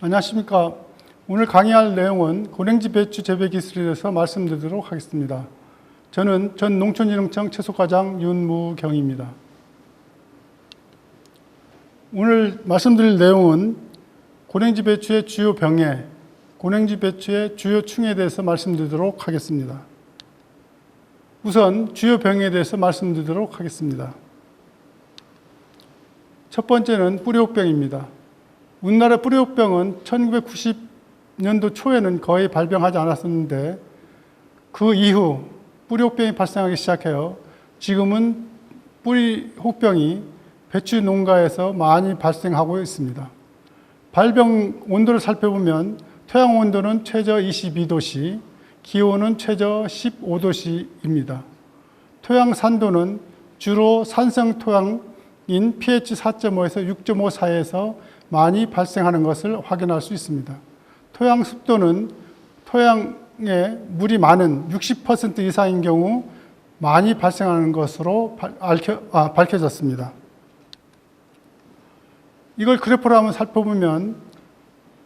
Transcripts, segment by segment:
안녕하십니까. 오늘 강의할 내용은 고랭지 배추 재배 기술에 대해서 말씀드리도록 하겠습니다. 저는 전 농촌진흥청 채소과장 윤무경입니다. 오늘 말씀드릴 내용은 고랭지 배추의 주요 병해, 고랭지 배추의 주요 충에 대해서 말씀드리도록 하겠습니다. 우선 주요 병해에 대해서 말씀드리도록 하겠습니다. 첫 번째는 뿌리옥병입니다. 우리나라 뿌리옥병은 1990년도 초에는 거의 발병하지 않았었는데 그 이후 뿌리옥병이 발생하기 시작해요. 지금은 뿌리옥병이 배추 농가에서 많이 발생하고 있습니다. 발병 온도를 살펴보면 토양 온도는 최저 22도씨, 기온은 최저 15도씨입니다. 토양 산도는 주로 산성 토양인 pH 4.5에서 6.5 사이에서 많이 발생하는 것을 확인할 수 있습니다. 토양 습도는 토양에 물이 많은 60% 이상인 경우 많이 발생하는 것으로 밝혀졌습니다. 이걸 그래프로 한번 살펴보면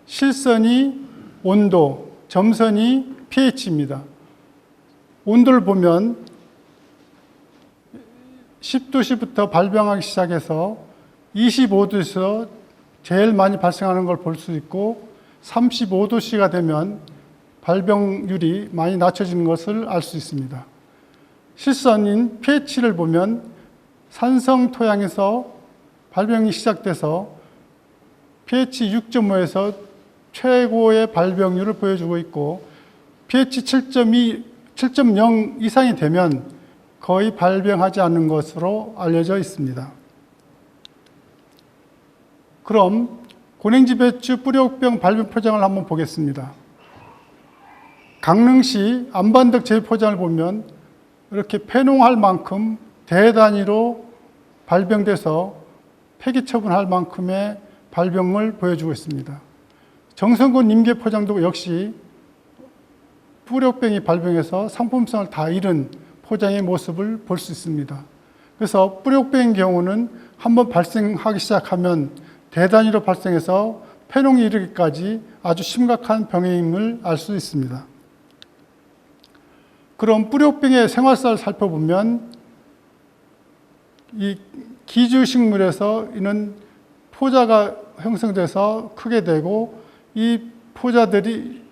실선이 온도, 점선이 pH입니다. 온도를 보면 10도씨부터 발병하기 시작해서 25도에서 제일 많이 발생하는 걸 볼 수 있고 35도씨가 되면 발병률이 많이 낮춰지는 것을 알 수 있습니다. 실선인 pH를 보면 산성 토양에서 발병이 시작돼서 pH 6.5에서 최고의 발병률을 보여주고 있고 pH 7.2, 7.0 이상이 되면 거의 발병하지 않는 것으로 알려져 있습니다. 그럼 고랭지 배추 뿌리옥병 발병 포장을 한번 보겠습니다. 강릉시 안반덕 재배 포장을 보면 이렇게 폐농할 만큼 대단위로 발병돼서 폐기 처분할 만큼의 발병을 보여주고 있습니다. 정선군 임계 포장도 역시 뿌리옥병이 발병해서 상품성을 다 잃은 포장의 모습을 볼 수 있습니다. 그래서 뿌리옥병의 경우는 한번 발생하기 시작하면 대단위로 발생해서 폐농이 이르기까지 아주 심각한 병해임을 알 수 있습니다. 그럼 뿌리옥병의 생활사를 살펴보면 이 기주식물에서 이는 포자가 형성돼서 크게 되고 이 포자들이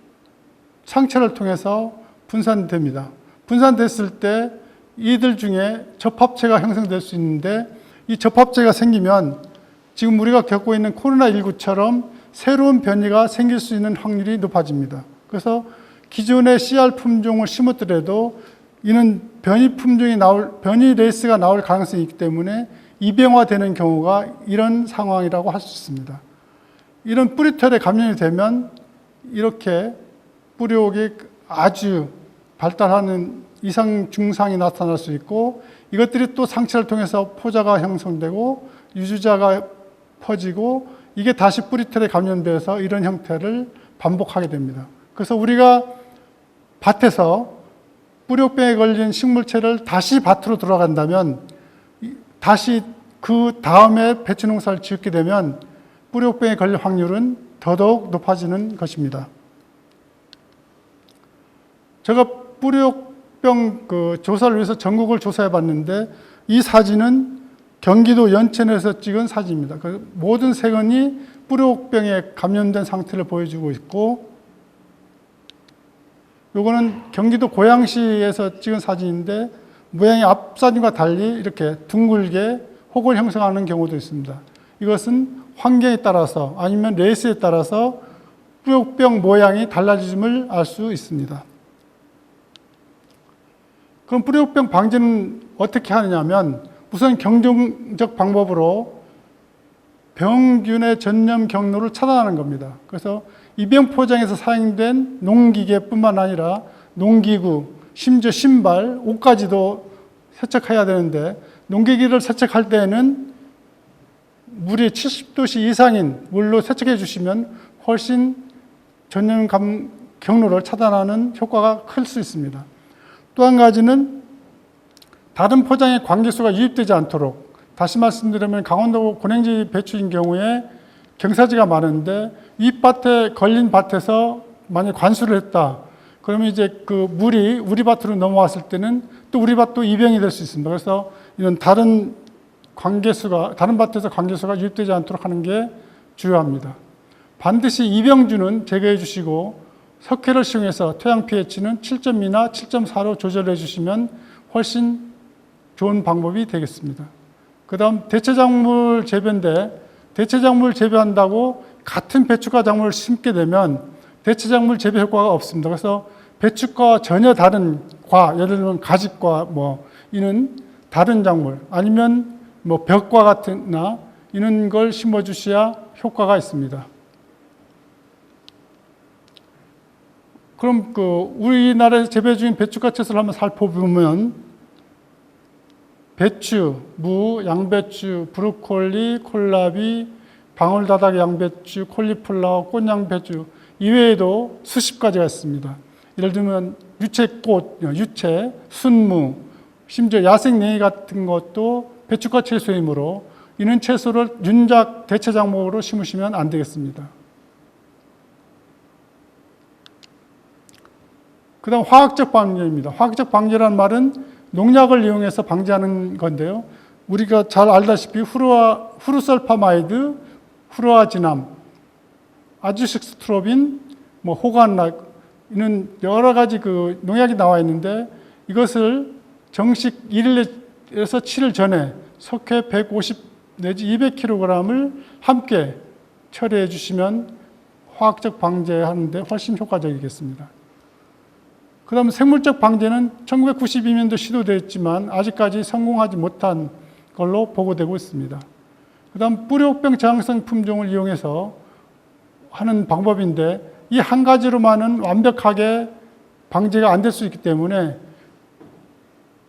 상처를 통해서 분산됩니다. 분산됐을 때 이들 중에 접합체가 형성될 수 있는데 이 접합체가 생기면 지금 우리가 겪고 있는 코로나19처럼 새로운 변이가 생길 수 있는 확률이 높아집니다. 그래서 기존의 씨알 품종을 심었더라도 이는 변이 레이스가 나올 가능성이 있기 때문에 입양화되는 경우가 이런 상황이라고 할 수 있습니다. 이런 뿌리털에 감염이 되면 이렇게 뿌리옥이 아주 발달하는 이상 증상이 나타날 수 있고 이것들이 또 상처를 통해서 포자가 형성되고 유주자가 퍼지고 이게 다시 뿌리털에 감염돼서 이런 형태를 반복하게 됩니다. 그래서 우리가 밭에서 뿌리옥병에 걸린 식물체를 다시 밭으로 들어간다면 다시 그 다음에 배추 농사를 짓게 되면 뿌리옥병에 걸릴 확률은 더더욱 높아지는 것입니다. 제가 뿌리옥병 조사를 위해서 전국을 조사해 봤는데 이 사진은 경기도 연천에서 찍은 사진입니다. 모든 세건이 뿌리옥병에 감염된 상태를 보여주고 있고 이거는 경기도 고양시에서 찍은 사진인데 모양이 앞 사진과 달리 이렇게 둥글게 혹을 형성하는 경우도 있습니다. 이것은 환경에 따라서 아니면 레이스에 따라서 뿌리옥병 모양이 달라짐을 알 수 있습니다. 그럼 뿌리옥병 방지는 어떻게 하느냐면 우선 경쟁적 방법으로 병균의 전염 경로를 차단하는 겁니다. 그래서 입양 포장에서 사용된 농기계뿐만 아니라 농기구, 심지어 신발, 옷까지도 세척해야 되는데 농기계를 세척할 때에는 물이 70도씨 이상인 물로 세척해 주시면 훨씬 전염 경로를 차단하는 효과가 클 수 있습니다. 또 한 가지는 다른 포장에 관계수가 유입되지 않도록 다시 말씀드리면 강원도 고랭지 배추인 경우에 경사지가 많은데 이 밭에 걸린 밭에서 만약 관수를 했다. 그러면 이제 그 물이 우리 밭으로 넘어왔을 때는 또 우리 밭도 이병이 될 수 있습니다. 그래서 이런 다른 밭에서 관계수가 유입되지 않도록 하는 게 중요합니다. 반드시 이병주는 제거해 주시고 석회를 시용해서 토양 pH는 7.2나 7.4로 조절해 주시면 훨씬 좋은 방법이 되겠습니다. 그 다음 대체작물 재배인데 대체작물 재배한다고 같은 배추과 작물을 심게 되면 대체작물 재배 효과가 없습니다. 그래서 배추과 전혀 다른 과, 예를 들면 가지과 이는 다른 작물 아니면 벽과 같은나 이런 걸 심어 주셔야 효과가 있습니다. 그럼 우리나라에서 재배 중인 배추과 채소를 한번 살펴보면 배추, 무, 양배추, 브로콜리, 콜라비, 방울다닥 양배추, 콜리플라워, 꽃양배추 이외에도 수십 가지가 있습니다. 예를 들면 유채꽃, 유채, 순무, 심지어 야생냉이 같은 것도 배추과 채소이므로 이는 채소를 윤작 대체작물로 심으시면 안 되겠습니다. 그 다음 화학적 방제입니다. 화학적 방제라는 말은 농약을 이용해서 방제하는 건데요. 우리가 잘 알다시피 후루설파마이드, 후루아지남, 아주식스트로빈, 호간락 이는 여러 가지 농약이 나와 있는데 이것을 정식 1일에서 7일 전에 석회 150 내지 200kg을 함께 처리해 주시면 화학적 방제하는데 훨씬 효과적이겠습니다. 그 다음 생물적 방제는 1992년도 시도되었지만 아직까지 성공하지 못한 걸로 보고되고 있습니다. 그 다음 뿌리옥병 저항성 품종을 이용해서 하는 방법인데 이 한 가지로만은 완벽하게 방제가 안 될 수 있기 때문에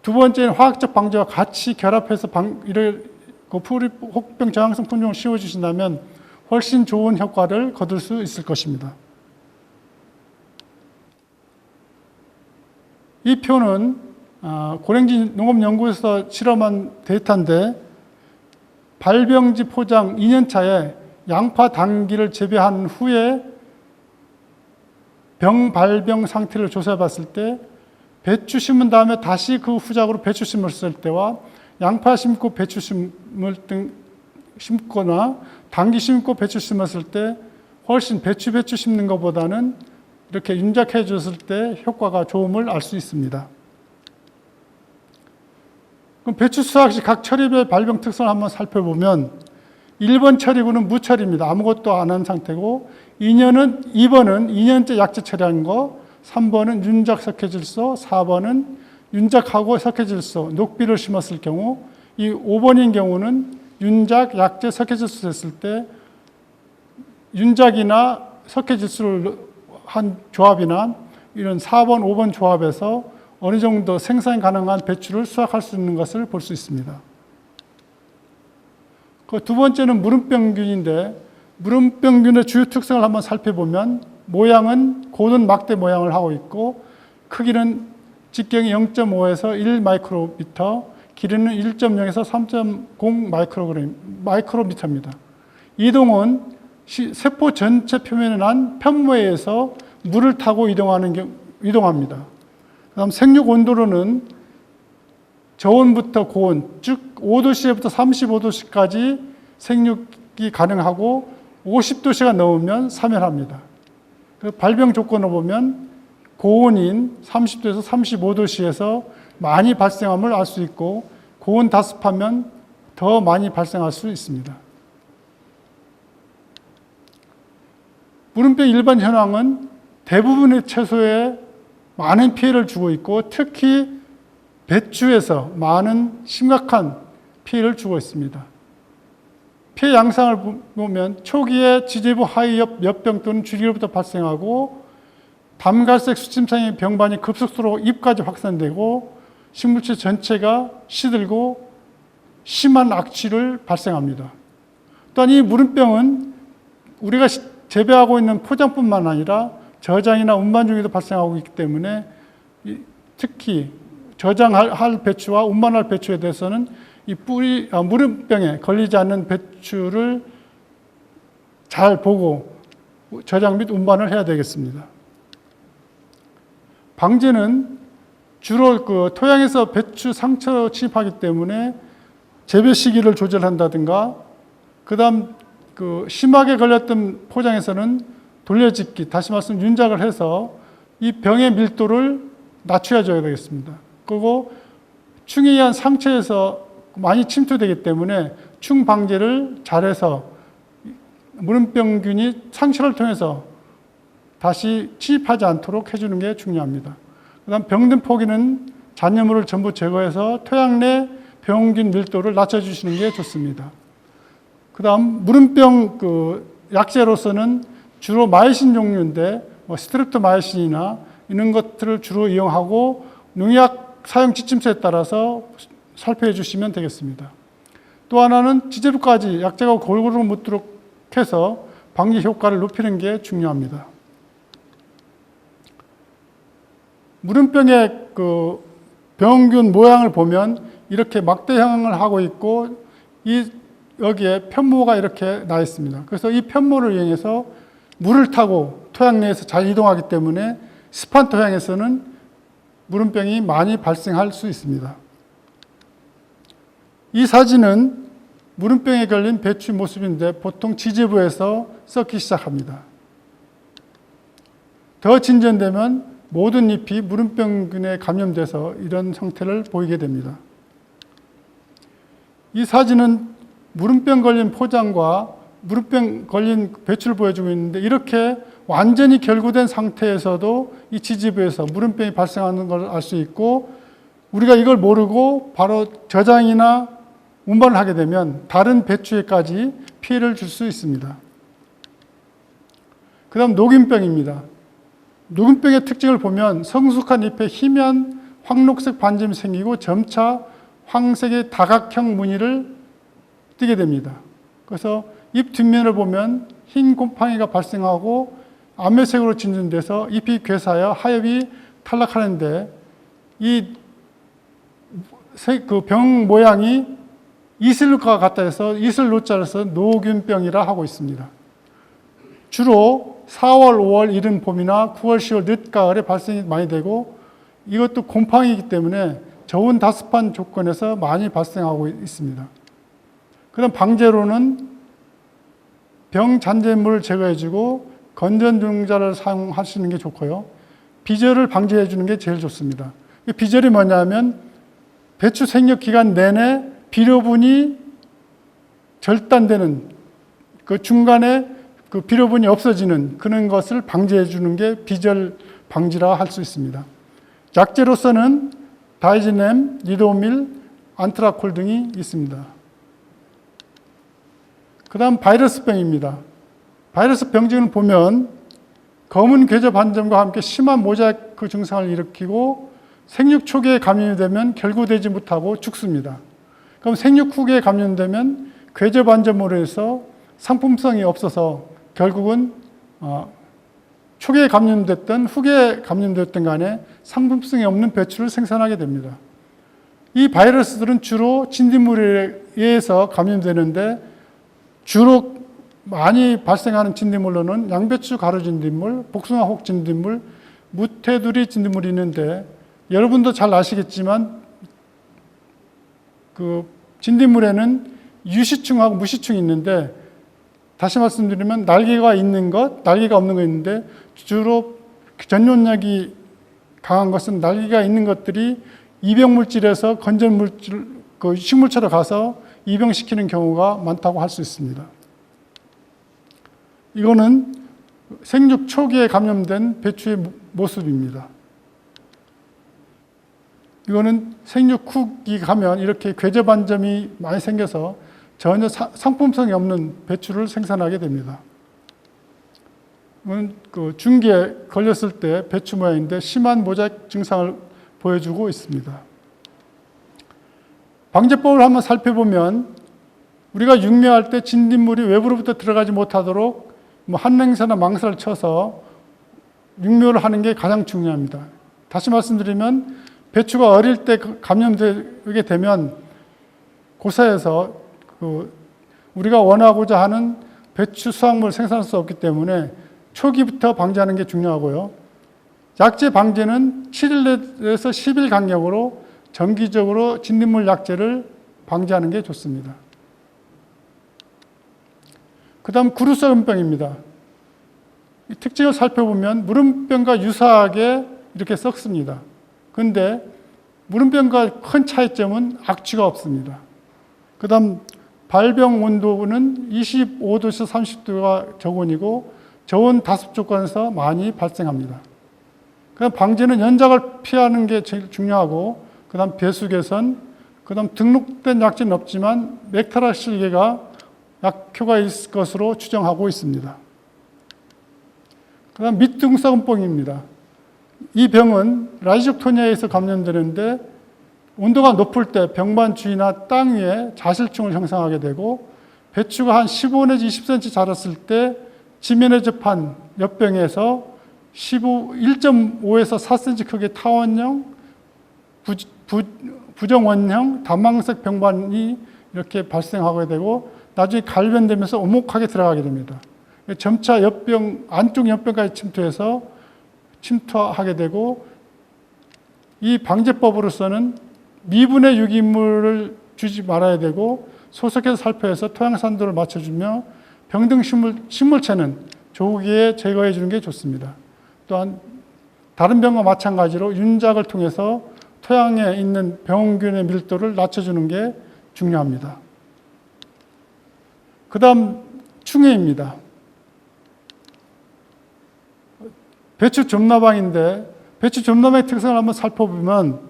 두 번째는 화학적 방제와 같이 결합해서 뿌리옥병 저항성 품종을 씌워주신다면 훨씬 좋은 효과를 거둘 수 있을 것입니다. 이 표는 고랭지 농업연구소에서 실험한 데이터인데 발병지 포장 2년 차에 양파 당기를 재배한 후에 병발병 상태를 조사해 봤을 때 배추 심은 다음에 다시 그 후작으로 배추 심었을 때와 양파 심고 배추 심거나 당기 심고 배추 심었을 때 훨씬 배추 심는 것보다는 이렇게 윤작해 줬을 때 효과가 좋음을 알 수 있습니다. 그럼 배추 수확시 각 처리별 발병 특성을 한번 살펴보면 1번 처리구는 무처리입니다. 아무것도 안 한 상태고 2번은 2년째 약재 처리한 거, 3번은 윤작 석회질소, 4번은 윤작하고 석회질소, 녹비를 심었을 경우 이 5번인 경우는 윤작, 약재, 석회질소 했을 때 윤작이나 석회질소를 한 조합이나 이런 4번, 5번 조합에서 어느 정도 생산 가능한 배추를 수확할 수 있는 것을 볼 수 있습니다. 그 두 번째는 무름병균인데 무름병균의 주요 특성을 한번 살펴보면 모양은 고든 막대 모양을 하고 있고 크기는 직경이 0.5에서 1 마이크로미터, 길이는 1.0에서 3.0 마이크로미터입니다. 이동은 세포 전체 표면에 난 편모에 의해서 물을 타고 이동합니다. 그다음 생육 온도로는 저온부터 고온, 즉 5도씨부터 35도씨까지 생육이 가능하고 50도씨가 넘으면 사멸합니다. 발병 조건을 보면 고온인 30도에서 35도씨에서 많이 발생함을 알 수 있고 고온 다습하면 더 많이 발생할 수 있습니다. 무름병 일반 현황은 대부분의 채소에 많은 피해를 주고 있고 특히 배추에서 많은 심각한 피해를 주고 있습니다. 피해 양상을 보면 초기에 지지부 하이엽 엽병 또는 주기로부터 발생하고 담갈색 수침상의 병반이 급속도로 잎까지 확산되고 식물체 전체가 시들고 심한 악취를 발생합니다. 또한 이 무름병은 우리가 재배하고 있는 포장뿐만 아니라 저장이나 운반 중에도 발생하고 있기 때문에 특히 저장할 배추와 운반할 배추에 대해서는 이 무름병에 걸리지 않는 배추를 잘 보고 저장 및 운반을 해야 되겠습니다. 방제는 주로 그 토양에서 배추 상처 침입하기 때문에 재배 시기를 조절한다든가, 그다음 그 심하게 걸렸던 포장에서는 돌려짓기, 다시 말씀 윤작을 해서 이 병의 밀도를 낮춰야 줘야 되겠습니다. 그리고 충에 의한 상처에서 많이 침투되기 때문에 충 방제를 잘해서 무름병균이 상처를 통해서 다시 침입하지 않도록 해주는 게 중요합니다. 그다음 병든 포기는 잔여물을 전부 제거해서 토양 내 병균 밀도를 낮춰주시는 게 좋습니다. 그다음 무름병 그 약제로서는 주로 마이신 종류인데 스트랩토마이신이나 이런 것들을 주로 이용하고 농약 사용 지침서에 따라서 살펴해 주시면 되겠습니다. 또 하나는 지제부까지 약제가 골고루 묻도록 해서 방지 효과를 높이는 게 중요합니다. 무름병의 그 병균 모양을 보면 이렇게 막대형을 하고 있고 여기에 편모가 이렇게 나 있습니다. 그래서 이 편모를 이용해서 물을 타고 토양 내에서 잘 이동하기 때문에 습한 토양에서는 무름병이 많이 발생할 수 있습니다. 이 사진은 무름병에 걸린 배추 모습인데 보통 지지부에서 썩기 시작합니다. 더 진전되면 모든 잎이 무름병균에 감염돼서 이런 형태를 보이게 됩니다. 이 사진은 무름병 걸린 포장과 무름병 걸린 배추를 보여주고 있는데, 이렇게 완전히 결구된 상태에서도 이 지지부에서 무름병이 발생하는 걸 알 수 있고, 우리가 이걸 모르고 바로 저장이나 운반을 하게 되면 다른 배추에까지 피해를 줄 수 있습니다. 그 다음 녹균병입니다. 녹균병의 특징을 보면 성숙한 잎에 희미한 황록색 반점이 생기고 점차 황색의 다각형 무늬를 띠게 됩니다. 그래서 잎 뒷면을 보면 흰 곰팡이가 발생하고 암회색으로 진전돼서 잎이 괴사하여 하엽이 탈락하는데, 이 병 모양이 이슬과 같다 해서 이슬노자를 써 노균병이라 하고 있습니다. 주로 4월, 5월 이른 봄이나 9월, 10월 늦가을에 발생이 많이 되고, 이것도 곰팡이이기 때문에 저온 다습한 조건에서 많이 발생하고 있습니다. 그다음 방제로는 병 잔재물을 제거해주고 건전용자를 사용하시는 게 좋고요. 비절을 방지해 주는 게 제일 좋습니다. 비절이 뭐냐면 배추 생육 기간 내내 비료분이 절단되는, 그 중간에 그 비료분이 없어지는 그런 것을 방지해 주는 게 비절 방지라 할 수 있습니다. 약제로서는 다이지넴, 리도밀, 안트라콜 등이 있습니다. 그 다음 바이러스병입니다. 바이러스 병증을 보면 검은 궤저 반점과 함께 심한 모자이크 증상을 일으키고 생육 초기에 감염이 되면 결구되지 못하고 죽습니다. 그럼 생육 후기에 감염되면 궤저 반점으로 해서 상품성이 없어서 결국은 초기에 감염됐든 후기에 감염됐든 간에 상품성이 없는 배추를 생산하게 됩니다. 이 바이러스들은 주로 진딧물에 의해서 감염되는데, 주로 많이 발생하는 진딧물로는 양배추 가루 진딧물, 복숭아 혹 진딧물, 무테두리 진딧물이 있는데, 여러분도 잘 아시겠지만 그 진딧물에는 유시충하고 무시충이 있는데, 다시 말씀드리면 날개가 있는 것, 날개가 없는 거 있는데, 주로 전염력이 강한 것은 날개가 있는 것들이 이병물질에서 건전물질, 그 식물처로 가서 이병시키는 경우가 많다고 할 수 있습니다. 이거는 생육 초기에 감염된 배추의 모습입니다. 이거는 생육 후기 가면 이렇게 궤저 반점이 많이 생겨서 전혀 상품성이 없는 배추를 생산하게 됩니다. 이건 그 중기에 걸렸을 때 배추 모양인데 심한 모자이크 증상을 보여주고 있습니다. 방제법을 한번 살펴보면 우리가 육묘할 때 진딧물이 외부로부터 들어가지 못하도록 한냉사나 망사를 쳐서 육묘를 하는 게 가장 중요합니다. 다시 말씀드리면 배추가 어릴 때 감염되게 되면 고사에서 우리가 원하고자 하는 배추 수확물 생산할 수 없기 때문에 초기부터 방지하는 게 중요하고요. 약재 방제는 7일에서 10일 간격으로 정기적으로 진딧물 약재를 방지하는 게 좋습니다. 그 다음 구루썰음병입니다. 이 특징을 살펴보면 무름병과 유사하게 이렇게 썩습니다. 그런데 무름병과 큰 차이점은 악취가 없습니다. 그 다음 발병 온도는 25도에서 30도가 저온이고 저온 다습 조건에서 많이 발생합니다. 그 다음 방제는 연작을 피하는 게 제일 중요하고 그 다음 배수 개선, 그 다음 등록된 약재는 없지만 넥타라 실개가 약효가 있을 것으로 추정하고 있습니다. 그 다음 밑둥썩은병입니다. 이 병은 라이족토니아에서 감염되는데 온도가 높을 때 병반 주위나 땅 위에 자실충을 형성하게 되고 배추가 한 15 내지 20cm 자랐을 때 지면에 접한 엿병에서 1.5에서 4cm 크기의 타원형, 부정원형, 단망색 병반이 이렇게 발생하게 되고 나중에 갈변되면서 오목하게 들어가게 됩니다. 점차 엿병, 안쪽 엿병까지 침투하게 되고 이 방제법으로서는 미분의 유기물을 주지 말아야 되고 소속해서 살포해서 토양 산도를 맞춰주며 병등 식물체는 조기에 제거해 주는 게 좋습니다. 또한 다른 병과 마찬가지로 윤작을 통해서 토양에 있는 병균의 밀도를 낮춰주는 게 중요합니다. 그 다음 충해입니다. 배추 점나방인데 배추 점나방의 특성을 한번 살펴보면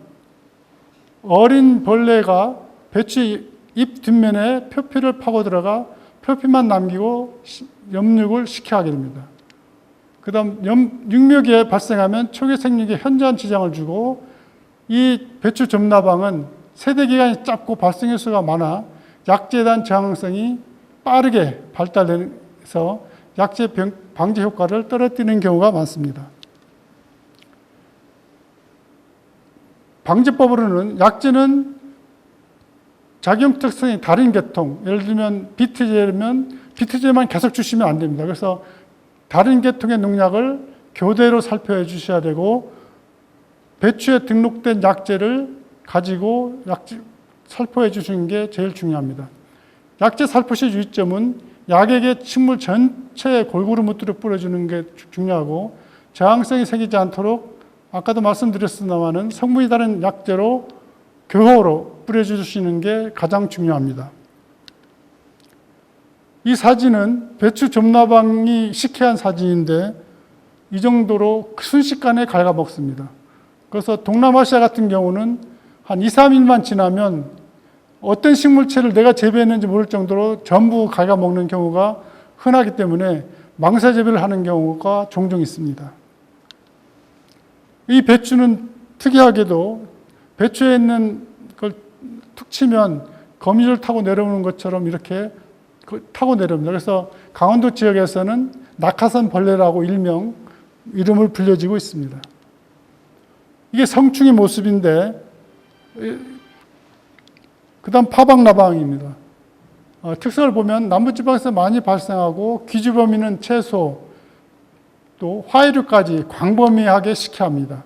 어린 벌레가 배추 잎 뒷면에 표피를 파고 들어가 표피만 남기고 염육을 식게 하게 됩니다. 그 다음 육묘기에 발생하면 초기 생육에 현저한 지장을 주고 이 배추 점나방은 세대기간이 짧고 발생 횟수가 많아 약재에 대한 저항성이 빠르게 발달해서 약재 방제 효과를 떨어뜨리는 경우가 많습니다. 방제법으로는 약재는 작용 특성이 다른 계통, 예를 들면 비트제면 비트제만 계속 주시면 안 됩니다. 그래서 다른 계통의 농약을 교대로 살포해 주셔야 되고 배추에 등록된 약재를 가지고 살포해 주시는 게 제일 중요합니다. 약재 살포 시 유의점은 약액에 식물 전체에 골고루 묻도록 뿌려주는 게 중요하고 저항성이 생기지 않도록 아까도 말씀드렸습니다마는 성분이 다른 약재로 교호로 뿌려주시는 게 가장 중요합니다. 이 사진은 배추 점나방이 식혜한 사진인데 이 정도로 순식간에 갉아먹습니다. 그래서 동남아시아 같은 경우는 한 2, 3일만 지나면 어떤 식물체를 내가 재배했는지 모를 정도로 전부 갉아먹는 경우가 흔하기 때문에 망사 재배를 하는 경우가 종종 있습니다. 이 배추는 특이하게도 배추에 있는 걸 툭 치면 거미줄 타고 내려오는 것처럼 이렇게 타고 내려옵니다. 그래서 강원도 지역에서는 낙하산 벌레라고 이름을 불려지고 있습니다. 이게 성충의 모습인데 그 다음 파박나방입니다. 특성을 보면 남부지방에서 많이 발생하고 기주범위는 채소 또 화이류까지 광범위하게 식혜합니다.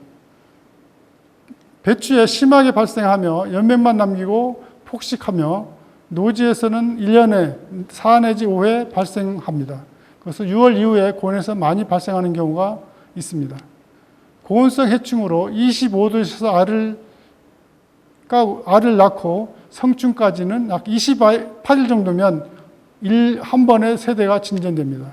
배추에 심하게 발생하며 연맥만 남기고 폭식하며 노지에서는 1년에 4 내지 5회 발생합니다. 그래서 6월 이후에 고온에서 많이 발생하는 경우가 있습니다. 고온성 해충으로 25도에서 알을 낳고 성충까지는 약 28일 정도면 한 번에 세대가 진전됩니다.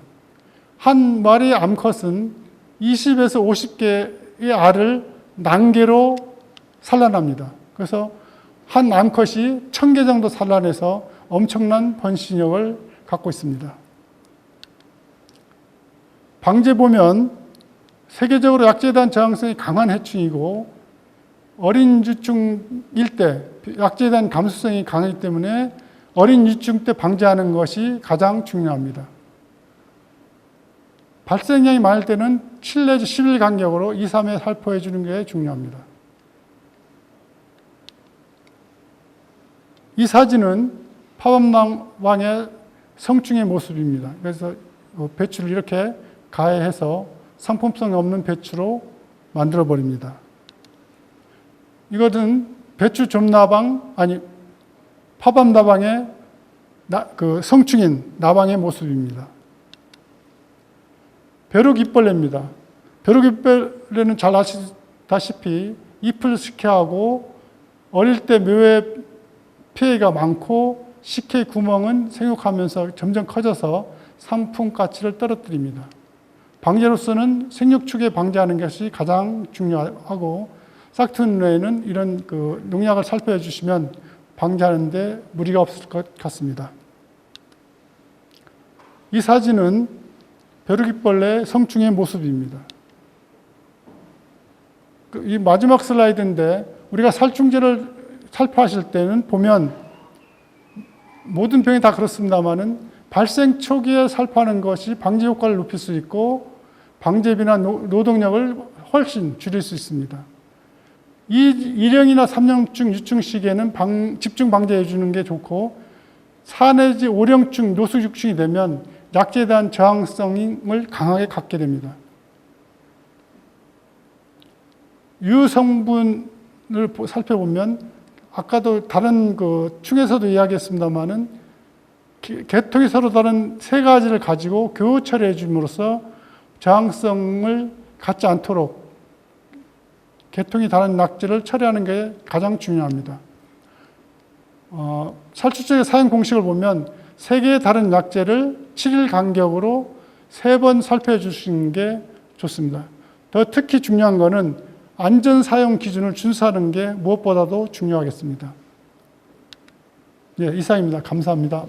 한 마리의 암컷은 20에서 50개의 알을 난개로 산란합니다. 그래서 한 암컷이 1000개 정도 산란해서 엄청난 번식력을 갖고 있습니다. 방제 보면 세계적으로 약재에 대한 저항성이 강한 해충이고 어린 유충일 때 약재에 대한 감수성이 강하기 때문에 어린 유충 때 방제하는 것이 가장 중요합니다. 발생량이 많을 때는 7 내지 10일 간격으로 2, 3회 살포해 주는 게 중요합니다. 이 사진은 파박나방의 성충의 모습입니다. 그래서 배추를 이렇게 가해해서 상품성이 없는 배추로 만들어 버립니다. 이것은 배추 점나방, 아니 파밤나방의 그 성충인 나방의 모습입니다. 벼룩이벌레입니다. 벼룩이벌레는 잘 아시다시피 잎을 식혜하고 어릴 때 묘에 피해가 많고 식혜 구멍은 생육하면서 점점 커져서 상품 가치를 떨어뜨립니다. 방제로서는 생육축에 방제하는 것이 가장 중요하고 싹트는 이런 그 농약을 살펴 주시면 방제하는데 무리가 없을 것 같습니다. 이 사진은 벼룩이벌레 성충의 모습입니다. 이 마지막 슬라이드인데 우리가 살충제를 살포하실 때는 보면 모든 병이 다 그렇습니다만은 발생 초기에 살포하는 것이 방제 효과를 높일 수 있고 방제비나 노동력을 훨씬 줄일 수 있습니다. 이 1령이나 3령증, 유증 시기에는 집중 방제해 주는 게 좋고 4 내지 5령증, 노숙유증이 되면 약제에 대한 저항성을 강하게 갖게 됩니다. 유성분을 살펴보면 아까도 다른 그 충에서도 이야기했습니다만은 계통이 서로 다른 세 가지를 가지고 교후 처리해 줌으로써 저항성을 갖지 않도록 계통이 다른 약제를 처리하는 게 가장 중요합니다. 살충제의 사용 공식을 보면 3개의 다른 약제를 7일 간격으로 3번 살포해 주시는 게 좋습니다. 더 특히 중요한 것은 안전 사용 기준을 준수하는 게 무엇보다도 중요하겠습니다. 예, 이상입니다. 감사합니다.